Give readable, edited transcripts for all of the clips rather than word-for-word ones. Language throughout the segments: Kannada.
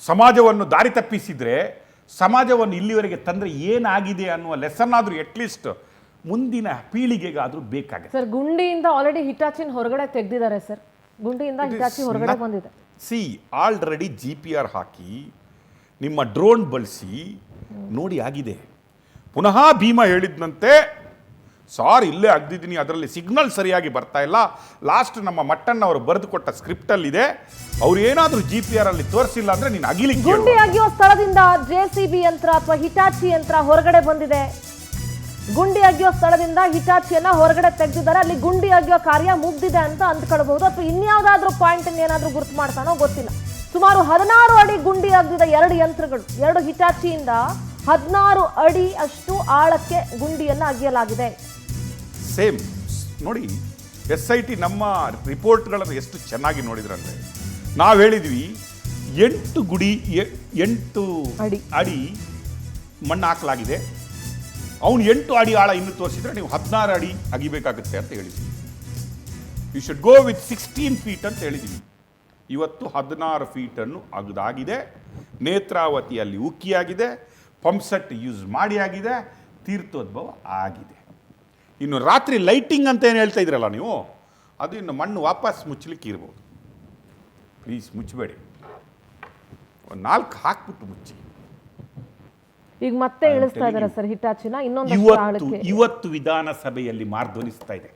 ಸಮಾಜವನ್ನು ದಾರಿ ತಪ್ಪಿಸಿದರೆ ಸಮಾಜವನ್ನು ಇಲ್ಲಿವರೆಗೆ ತಂದರೆ ಏನಾಗಿದೆ ಅನ್ನುವ ಲೆಸನ್ ಆದರೂ ಅಟ್ಲೀಸ್ಟ್ ಮುಂದಿನ ಪೀಳಿಗೆಗಾದರೂ ಬೇಕಾಗುತ್ತೆ. ಸರ್, ಗುಂಡಿಯಿಂದ ಆಲ್ರೆಡಿ ಹಿಟಾಚಿನ ಹೊರಗಡೆ ತೆಗೆದಿದ್ದಾರೆ ಸರ್. ಗುಂಡಿಯಿಂದ ಹಿಟಾಚಿ ಹೊರಗಡೆ ಬಂದಿದೆ. ಆಲ್ರೆಡಿ GPR ಹಾಕಿ ನಿಮ್ಮ ಡ್ರೋನ್ ಬಳಸಿ ನೋಡಿ ಆಗಿದೆ. ಪುನಃ ಭೀಮಾ ಹೇಳಿದ್ನಂತೆ, ಸಾರ್ ಇಲ್ಲೇ ಅಗ್ದಿದ್ದೀನಿ, ಅದರಲ್ಲಿ ಸಿಗ್ನಲ್ ಸರಿಯಾಗಿ ಬರ್ತಾ ಇಲ್ಲ. ಲಾಸ್ಟ್ ನಮ್ಮ ಮಟ್ಟಣ್ಣ ಅವರು ಬರೆದು ಕೊಟ್ಟ ಸ್ಕ್ರಿಪ್ಟಲ್ಲಿ ಇದೆ, ಅವ್ರು ಏನಾದರೂ GPR ಅಲ್ಲಿ ತೋರಿಸಿಲ್ಲ ಅಂದ್ರೆ ನೀನು ಅಗಿಲಿಕ್ಕೆ. ಗುಂಡಿ ಅಗಿಯೋ ಸ್ಥಳದಿಂದ JCB ಯಂತ್ರ ಅಥವಾ ಹಿಟಾಚಿ ಯಂತ್ರ ಹೊರಗಡೆ ಬಂದಿದೆ. ಗುಂಡಿ ಅಗಿಯೋ ಸ್ಥಳದಿಂದ ಹಿಟಾಚಿಯನ್ನ ಹೊರಗಡೆ ತೆಗೆದಿದ್ದಾರೆ. ಅಲ್ಲಿ ಗುಂಡಿ ಅಗಿಯೋ ಕಾರ್ಯ ಮುಗ್ದಿದೆ ಅಂತ ಅಂದ್ಕೊಳ್ಬಹುದು, ಅಥವಾ ಇನ್ಯಾವುದಾದ್ರೂ ಪಾಯಿಂಟ್ ಏನಾದ್ರೂ ಗುರುತು ಮಾಡ್ತಾನೋ ಗೊತ್ತಿಲ್ಲ. ಸುಮಾರು 16 ಅಡಿ ಗುಂಡಿ ಅಗ್ದಿದೆ 2 ಯಂತ್ರಗಳು. 2 ಹಿಟಾಚಿಯಿಂದ 16 ಅಡಿ ಅಷ್ಟು ಆಳಕ್ಕೆ ಗುಂಡಿಯನ್ನ ಅಗಿಯಲಾಗಿದೆ. ಸೇಮ್ ನೋಡಿ, SIT ನಮ್ಮ ರಿಪೋರ್ಟ್ಗಳನ್ನು ಎಷ್ಟು ಚೆನ್ನಾಗಿ ನೋಡಿದ್ರಂದ್ರೆ, ನಾವು ಹೇಳಿದ್ವಿ 8 ಅಡಿ ಮಣ್ಣು ಹಾಕಲಾಗಿದೆ, ಅವನು 8 ಅಡಿ ಆಳ ಇನ್ನು ತೋರಿಸಿದ್ರೆ ನೀವು 16 ಅಡಿ ಅಗಿಬೇಕಾಗುತ್ತೆ ಅಂತ ಹೇಳಿದ್ವಿ. You should go with 16 feet ಅಂತ ಹೇಳಿದ್ವಿ. ಇವತ್ತು 16 ಫೀಟನ್ನು ಅಗದಾಗಿದೆ. ನೇತ್ರಾವತಿಯಲ್ಲಿ ಉಕ್ಕಿಯಾಗಿದೆ, ಪಂಪ್ಸೆಟ್ ಯೂಸ್ ಮಾಡಿ ಆಗಿದೆ, ತೀರ್ಥೋದ್ಭವ ಆಗಿದೆ. ಇನ್ನು ರಾತ್ರಿ ಲೈಟಿಂಗ್ ಅಂತ ಏನು ಹೇಳ್ತಾ ಇದ್ರಲ್ಲ ನೀವು, ಅದು ಇನ್ನು ಮಣ್ಣು ವಾಪಸ್ ಮುಚ್ಚಲಿಕ್ಕೆ ಇರ್ಬೋದು. ಪ್ಲೀಸ್ ಮುಚ್ಚಬೇಡಿ, ಒಂದು 4 ಹಾಕ್ಬಿಟ್ಟು ಮುಚ್ಚಿ. ಈಗ ಮತ್ತೆ ಇಳಿಸ್ತಾ ಇದ್ದಾರೆ ಸರ್ ಹಿಟಾಚಿನ. ಇವತ್ತು ವಿಧಾನಸಭೆಯಲ್ಲಿ ಮಾರ್ಧ್ವನಿಸ್ತಾ ಇದೆ.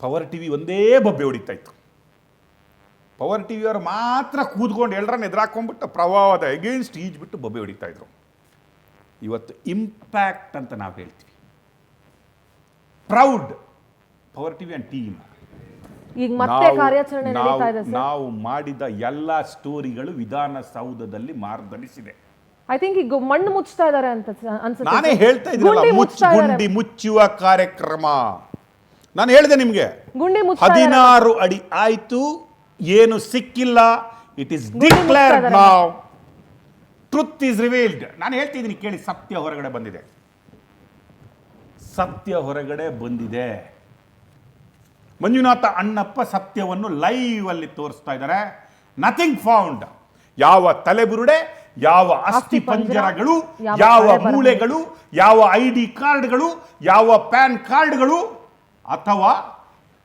ಪವರ್ ಟಿವಿ ಒಂದೇ ಬೊಬ್ಬೆ ಹೊಡಿತಾ ಇತ್ತು. ಪವರ್ ಟಿವಿಯವರು ಮಾತ್ರ ಕೂತ್ಕೊಂಡು ಎಲ್ಲರನ್ನ ಎದುರಾಕೊಂಡ್ಬಿಟ್ಟು ಪ್ರವಾಹದ ಎಗೇನ್ಸ್ಟ್ ಈಜ್ಬಿಟ್ಟು ಬೊಬ್ಬೆ ಹೊಡಿತಾ ಇದ್ರು. ಇವತ್ತು ಇಂಪ್ಯಾಕ್ಟ್ ಅಂತ ನಾವು ಹೇಳ್ತೀವಿ. Proud power TV and team. ಈಗ ಮತ್ತೆ ಕಾರ್ಯಾಚರಣೆ ನಡೀತಾ ಇದೆ ಸರ್. ನಾವು ಮಾಡಿದ ಎಲ್ಲ ಸ್ಟೋರಿಗಳು ವಿಧಾನಸೌಧದಲ್ಲಿ ಮಾರ್ಧನಿಸಿದೆ. ಐ ಥಿಂಕ್ ಈಗ ಮಣ್ಣು ಮುಚ್ಚುತ್ತಾ ಇದ್ದಾರೆ ಅಂತ ಅನ್ಸುತ್ತೆ. ನಾನೇ ಹೇಳ್ತಾ ಇದ್ದೀನಲ್ಲ, ಗುಂಡಿ ಮುಚ್ಚುವ ಕಾರ್ಯಕ್ರಮ. ನಾನು ಹೇಳಿದೆ ನಿಮಗೆ, 16 ಅಡಿ ಆಯ್ತು, ಏನು ಸಿಕ್ಕಿಲ್ಲ. It is declared now, truth is revealed. ನಾನು ಹೇಳ್ತಿದ್ದೀನಿ ಕೇಳಿ, ಸತ್ಯ ಹೊರಗಡೆ ಬಂದಿದೆ. ಸತ್ಯ ಹೊರಗಡೆ ಬಂದಿದೆ. ಮಂಜುನಾಥ ಅಣ್ಣಪ್ಪ ಸತ್ಯವನ್ನು ಲೈವ್ ಅಲ್ಲಿ ತೋರಿಸ್ತಾ ಇದ್ದಾರೆ. Nothing found. ಯಾವ ತಲೆಬುರುಡೆ, ಯಾವ ಅಸ್ಥಿ ಪಂಜರಗಳು, ಯಾವ ಮೂಳೆಗಳು, ಯಾವ ID ಕಾರ್ಡ್ಗಳು, ಯಾವ ಪ್ಯಾನ್ ಕಾರ್ಡ್ಗಳು, ಅಥವಾ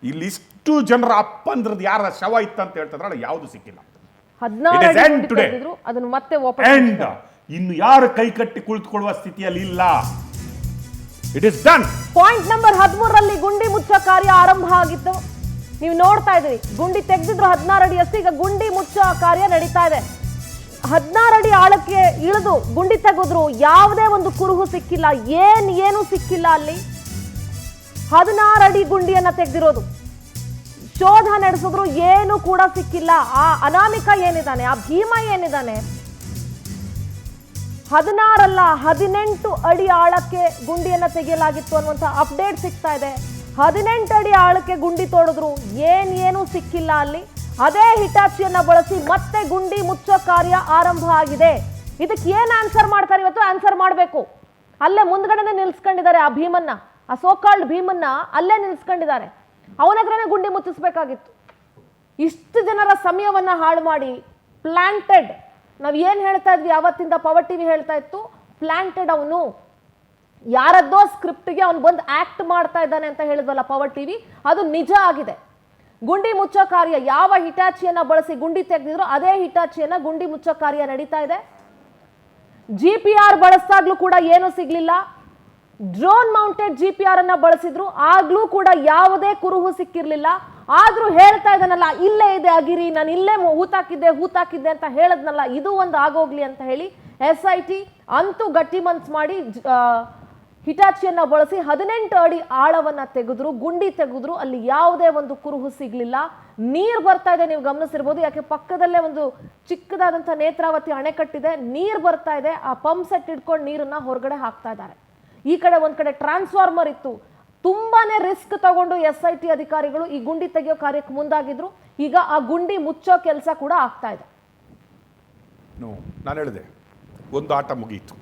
ಇಲ್ಲಿಷ್ಟು ಜನರ ಅಪ್ಪಂದ್ರದ್ದು ಯಾರ ಶವ ಇತ್ತಂತ ಹೇಳ್ತಿದ್ರಲ್ಲ, ಯಾವುದು ಸಿಕ್ಕಿಲ್ಲ. ಇನ್ನು ಯಾರು ಕೈ ಕಟ್ಟಿ ಕುಳಿತುಕೊಳ್ಳುವ ಸ್ಥಿತಿಯಲ್ಲಿ ಇಲ್ಲ. It is done. Point number 13ರಲ್ಲಿ ಗುಂಡಿ ಮುಚ್ಚೋ ಕಾರ್ಯ ಆರಂಭ ಆಗಿತ್ತು. ನೀವು ನೋಡ್ತಾ ಇದ್ದೀರಿ, ಗುಂಡಿ ತೆಗೆದಿದ್ರು 16 ಅಡಿಯಷ್ಟು. ಈಗ ಗುಂಡಿ ಮುಚ್ಚೋ ಕಾರ್ಯ ನಡೀತಾ ಇದೆ. 16 ಅಡಿ ಆಳಕ್ಕೆ ಇಳಿದು ಗುಂಡಿ ತೆಗೆದ್ರು, ಯಾವುದೇ ಒಂದು ಕುರುಹು ಸಿಕ್ಕಿಲ್ಲ, ಏನು ಸಿಕ್ಕಿಲ್ಲ. ಅಲ್ಲಿ 16 ಅಡಿ ಗುಂಡಿಯನ್ನ ತೆಗೆದಿರೋದು. ಶೋಧ ನಡೆಸಿದ್ರು, ಏನು ಕೂಡ ಸಿಕ್ಕಿಲ್ಲ. ಆ ಅನಾಮಿಕ ಏನಿದ್ದಾನೆ, ಆ ಭೀಮ ಏನಿದ್ದಾನೆ, 16 ಅಲ್ಲ 18 ಅಡಿ ಆಳಕ್ಕೆ ಗುಂಡಿಯನ್ನ ತೆಗೆಯಲಾಗಿತ್ತು ಅನ್ನುವಂಥ ಅಪ್ಡೇಟ್ ಸಿಗ್ತಾ ಇದೆ. 18 ಅಡಿ ಆಳಕ್ಕೆ ಗುಂಡಿ ತೋಡಿದ್ರು, ಏನು ಸಿಕ್ಕಿಲ್ಲ ಅಲ್ಲಿ. ಅದೇ ಹಿಟಾಚಿಯನ್ನ ಬಳಸಿ ಮತ್ತೆ ಗುಂಡಿ ಮುಚ್ಚೋ ಕಾರ್ಯ ಆರಂಭ ಆಗಿದೆ. ಇದಕ್ಕೆ ಏನ್ ಆನ್ಸರ್ ಮಾಡ್ತಾರೆ ಇವತ್ತು? ಆನ್ಸರ್ ಮಾಡಬೇಕು. ಅಲ್ಲೇ ಮುಂದ್ಗಡೆನೆ ನಿಲ್ಸ್ಕೊಂಡಿದ್ದಾರೆ ಆ ಭೀಮನ್ನ, ಆ ಸೋಕಾಲ್ಡ್ ಭೀಮನ್ನ ಅಲ್ಲೇ ನಿಲ್ಸ್ಕೊಂಡಿದ್ದಾರೆ. ಅವನ ಹತ್ರನೇ ಗುಂಡಿ ಮುಚ್ಚಿಸ್ಬೇಕಾಗಿತ್ತು. ಇಷ್ಟು ಜನರ ಸಮಯವನ್ನ ಹಾಳು ಮಾಡಿ ಪ್ಲಾಂಟೆಡ್, ನಾವ್ ಏನ್ ಹೇಳ್ತಾ ಇದ್ವಿ ಅವತ್ತಿಂದ, ಪವರ್ ಟಿವಿ ಹೇಳ್ತಾ ಇತ್ತು, ಪ್ಲಾಂಟೆಡ್. ಅವನು ಯಾರದ್ದೋ ಸ್ಕ್ರಿಪ್ಟ್ಗೆ ಅವನು ಬಂದು ಆಕ್ಟ್ ಮಾಡ್ತಾ ಇದ್ದಾನೆ ಅಂತ ಹೇಳಿದ್ವಲ್ಲ ಪವರ್ ಟಿವಿ, ಅದು ನಿಜ ಆಗಿದೆ. ಗುಂಡಿ ಮುಚ್ಚೋ ಕಾರ್ಯ, ಯಾವ ಹಿಟಾಚಿಯನ್ನ ಬಳಸಿ ಗುಂಡಿ ತೆಗೆದಿದ್ರು ಅದೇ ಹಿಟಾಚಿಯನ್ನ ಗುಂಡಿ ಮುಚ್ಚೋ ಕಾರ್ಯ ನಡೀತಾ ಇದೆ. GPR ಬಳಸಿದಾಗ್ಲೂ ಕೂಡ ಏನು ಸಿಗ್ಲಿಲ್ಲ. ಡ್ರೋನ್ ಮೌಂಟೆಡ್ GPR ಅನ್ನ ಬಳಸಿದ್ರು, ಆಗ್ಲೂ ಕೂಡ ಯಾವುದೇ ಕುರುಹು ಸಿಕ್ಕಿರ್ಲಿಲ್ಲ. ಆದ್ರೂ ಹೇಳ್ತಾ ಇದ್ದಾನಲ್ಲ, ಇಲ್ಲೇ ಇದೆ ಅಗಿರಿ, ನಾನು ಇಲ್ಲೇ ಹೂತಾಕಿದ್ದೆ ಅಂತ ಹೇಳದ್ನಲ್ಲ, ಇದು ಒಂದು ಆಗೋಗ್ಲಿ ಅಂತ ಹೇಳಿ SIT ಅಂತೂ ಗಟ್ಟಿ ಮನ್ಸ್ ಮಾಡಿ ಹಿಟಾಚಿಯನ್ನ ಬಳಸಿ 18 ಅಡಿ ಆಳವನ್ನ ತೆಗೆದ್ರು, ಗುಂಡಿ ತೆಗೆದ್ರು. ಅಲ್ಲಿ ಯಾವುದೇ ಒಂದು ಕುರುಹು ಸಿಗ್ಲಿಲ್ಲ. ನೀರು ಬರ್ತಾ ಇದೆ, ನೀವು ಗಮನಿಸಿರ್ಬೋದು. ಯಾಕೆ ಪಕ್ಕದಲ್ಲೇ ಒಂದು ಚಿಕ್ಕದಾದಂಥ ನೇತ್ರಾವತಿ ಅಣೆಕಟ್ಟಿದೆ, ನೀರು ಬರ್ತಾ ಇದೆ. ಆ ಪಂಪ್ ಸೆಟ್ ಇಟ್ಕೊಂಡು ನೀರನ್ನ ಹೊರಗಡೆ ಹಾಕ್ತಾ ಇದ್ದಾರೆ. ಈ ಕಡೆ ಒಂದ್ ಕಡೆ ಟ್ರಾನ್ಸ್ಫಾರ್ಮರ್ ಇತ್ತು. ತುಂಬಾನೇ ರಿಸ್ಕ್ ತಗೊಂಡು SIT ಅಧಿಕಾರಿಗಳು ಈ ಗುಂಡಿ ತೆಗೆಯೋ ಕಾರ್ಯಕ್ಕೆ ಮುಂದಾಗಿದ್ರು. ಈಗ ಆ ಗುಂಡಿ ಮುಚ್ಚೋ ಕೆಲಸ ಕೂಡ ಆಗ್ತಾ ಇದೆ. ನಾನು ಹೇಳಿದೆ, ಒಂದು ಆಟ ಮುಗಿಯಿತು.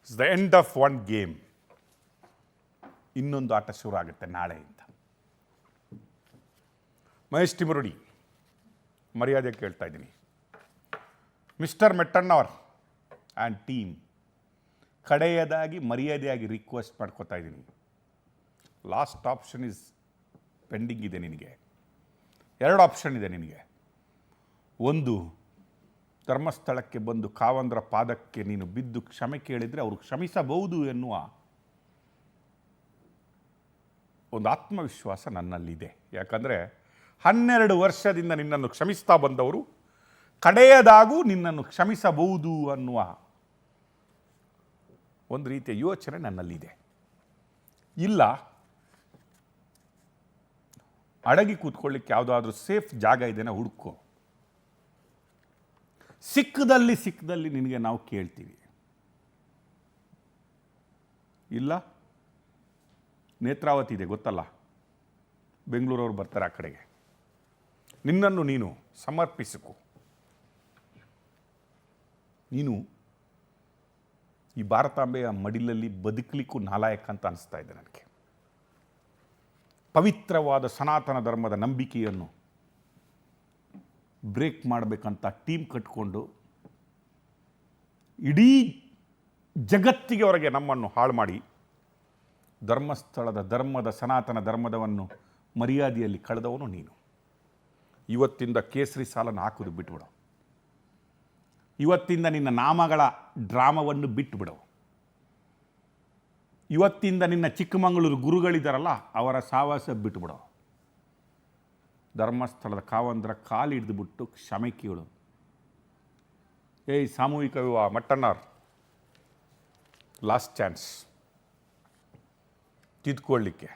It's the end of one game. ಇನ್ನೊಂದು ಆಟ ಶುರು ಆಗುತ್ತೆ ನಾಳೆಯಿಂದ. ಮಹೇಶ್ ಟಿಮುರುಡಿ, ಮರ್ಯಾದೆ ಕೇಳ್ತಾ ಇದ್ದೀನಿ, ಮಿಸ್ಟರ್ ಮೆಟ್ಟಣ್ಣವರ್ ಆ್ಯಂಡ್ ಟೀಮ್, ಕಡೆಯದಾಗಿ ಮರ್ಯಾದೆಯಾಗಿ ರಿಕ್ವೆಸ್ಟ್ ಮಾಡ್ಕೋತಾ ಇದ್ದೀನಿ. ಲಾಸ್ಟ್ ಆಪ್ಷನ್ ಇಸ್ ಪೆಂಡಿಂಗ್ ಇದೆ ನಿನಗೆ. 2 ಆಪ್ಷನ್ ಇದೆ ನಿನಗೆ. ಒಂದು, ಧರ್ಮಸ್ಥಳಕ್ಕೆ ಬಂದು ಕಾವಂದ್ರ ಪಾದಕ್ಕೆ ನೀನು ಬಿದ್ದು ಕ್ಷಮೆ ಕೇಳಿದರೆ ಅವರು ಕ್ಷಮಿಸಬಹುದು ಎನ್ನುವ ಒಂದು ಆತ್ಮವಿಶ್ವಾಸ ನನ್ನಲ್ಲಿದೆ. ಯಾಕಂದರೆ 12 ವರ್ಷದಿಂದ ನಿನ್ನನ್ನು ಕ್ಷಮಿಸ್ತಾ ಬಂದವರು ಕಡೆಯದಾಗೂ ನಿನ್ನನ್ನು ಕ್ಷಮಿಸಬಹುದು ಅನ್ನುವ ಒಂದು ರೀತಿಯ ಯೋಚನೆ ನನ್ನಲ್ಲಿದೆ. ಇಲ್ಲ, ಅಡಗಿ ಕೂತ್ಕೊಳ್ಳಿಕ್ಕೆ ಯಾವುದಾದ್ರೂ ಸೇಫ್ ಜಾಗ ಇದೆನಾ ಹುಡುಕೋ. ಸಿಕ್ಕದಲ್ಲಿ ನಿನಗೆ ನಾವು ಕೇಳ್ತೀವಿ. ಇಲ್ಲ, ನೇತ್ರಾವತಿ ಇದೆ ಗೊತ್ತಲ್ಲ, ಬೆಂಗಳೂರವ್ರು ಬರ್ತಾರೆ ಆ ಕಡೆಗೆ. ನಿನ್ನನ್ನು ನೀನು ಸಮರ್ಪಿಸಿಕೊ. ನೀನು ಈ ಭಾರತಾಂಬೆಯ ಮಡಿಲಲ್ಲಿ ಬದುಕಲಿಕ್ಕೂ ನಾಲಾಯಕ ಅಂತ ಅನಿಸ್ತಾ ಇದೆ ನನಗೆ. ಪವಿತ್ರವಾದ ಸನಾತನ ಧರ್ಮದ ನಂಬಿಕೆಯನ್ನು ಬ್ರೇಕ್ ಮಾಡಬೇಕಂತ ಟೀಮ್ ಕಟ್ಕೊಂಡು ಇಡೀ ಜಗತ್ತಿಗೆ ಹೊರಗೆ ನಮ್ಮನ್ನು ಹಾಳು ಮಾಡಿ ಧರ್ಮಸ್ಥಳದ ಧರ್ಮದ ಸನಾತನ ಧರ್ಮದವನ್ನು ಮರ್ಯಾದೆಯಲ್ಲಿ ಕಳೆದವನು ನೀನು. ಇವತ್ತಿಂದ ಕೇಸರಿ ಸಾಲನ್ನು ಹಾಕೋದು ಬಿಟ್ಬಿಡು. ಇವತ್ತಿಂದ ನಿನ್ನ ನಾಮಗಳ ಡ್ರಾಮವನ್ನು ಬಿಟ್ಟುಬಿಡು. ಇವತ್ತಿಂದ ನಿನ್ನ ಚಿಕ್ಕಮಗಳೂರು ಗುರುಗಳಿದ್ದಾರಲ್ಲ ಅವರ ಸಾವಾಸ ಬಿಟ್ಟುಬಿಡು. ಧರ್ಮಸ್ಥಳದ ಕಾವಂದ್ರ ಕಾಲು ಹಿಡಿದುಬಿಟ್ಟು ಕ್ಷಮೆ ಕೇಳು. ಸಾಮೂಹಿಕ ವಿವಾಹ ಮಟ್ಟಣ್ಣರ್, ಲಾಸ್ಟ್ ಚಾನ್ಸ್ ತಿದ್ಕೊಳ್ಳಿಕ್ಕೆ.